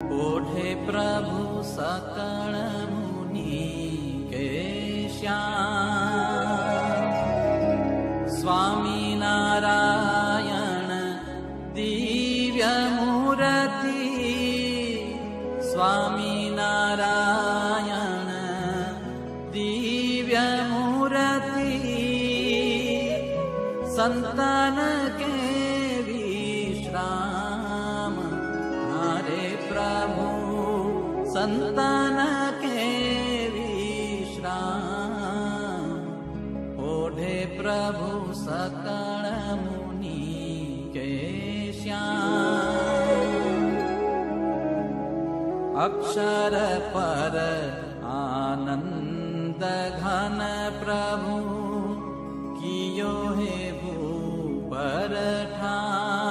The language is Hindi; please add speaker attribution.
Speaker 1: ओढ़े प्रभु सकल मुनि के श्याम, स्वामी नारायण दिव्य मूर्ति, स्वामी नारायण दिव्य मूर्ति, संतन के विश्राम हरे प्रभु, संतन के विश्राम। ओढ़े प्रभु सकल मुनि के श्याम, अक्षर पर आनंद घन प्रभु, कियो हे भूपर ठान।